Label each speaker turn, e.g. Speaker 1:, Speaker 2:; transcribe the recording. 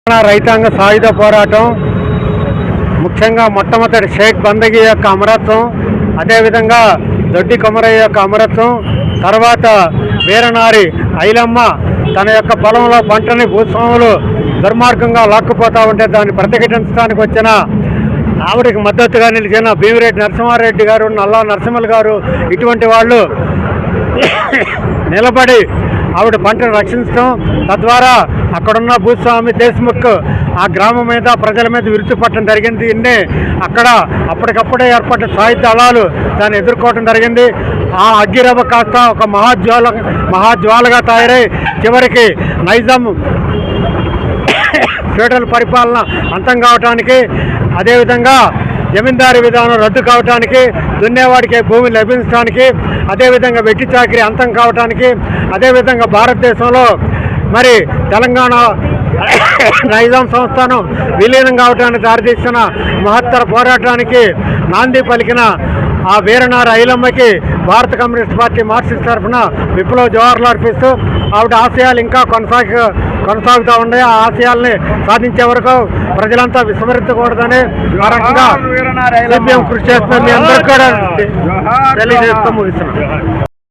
Speaker 1: రైతాంగ సాయుధ పోరాటం ముఖ్యంగా మొట్టమొదటి షేక్ బందగి యొక్క అమరత్వం, అదేవిధంగా దొడ్డి కొమరయ్య యొక్క అమరత్వం, తర్వాత వీరనారి ఐలమ్మ తన యొక్క పొలంలో పంటని భూస్వాములు దుర్మార్గంగా లాక్కుపోతా ఉంటే దాన్ని ప్రతిఘటించడానికి వచ్చిన ఆవిడకి మద్దతుగా నిలిచిన భీమిరెడ్డి నరసింహారెడ్డి గారు, నల్లా నరసింహులు గారు, ఇటువంటి వాళ్ళు నిలబడి ఆవిడ పంటను రక్షించడం, తద్వారా అక్కడున్న భూస్వామి దేశ్ముఖ్ ఆ గ్రామం మీద ప్రజల మీద విరుచుపట్టడం జరిగింది. దీన్ని అక్కడ అప్పటికప్పుడే ఏర్పడిన సాయుధ దళాలు దాన్ని ఎదుర్కోవడం జరిగింది. ఆ అగ్గిరవ్వ కాస్త ఒక మహాజ్వాలగా తయారై చివరికి నైజాం ఫెడరల్ పరిపాలన అంతం కావటానికి, అదేవిధంగా జమీందారీ విధానం రద్దు కావటానికి, దున్నేవాడికి భూమి లభించడానికి, అదేవిధంగా వెట్టి చాకిరీ అంతం కావటానికి, అదేవిధంగా భారతదేశంలో మరి తెలంగాణ నైజాం సంస్థానం విలీనం కావటానికి దారితీసిన మహత్తర పోరాటానికి నాంది పలికిన ఆ వీరనారి ఐలమ్మకి భారత కమ్యూనిస్ట్ పార్టీ మార్క్సిస్ట్ తరఫున విప్లవ జోహార్లు అర్పిస్తూ ఆవిడ ఆశయాలు ఇంకా కొనసాగుతూ ఉన్నాయి. ఆ ఆశయాల్ని సాధించే వరకు ప్రజలంతా విస్మరించకూడదని కారణంగా కృషి చేస్తుంది. మీ అందరికీ కూడా తెలియజేస్తూ ముగిస్తున్నాం.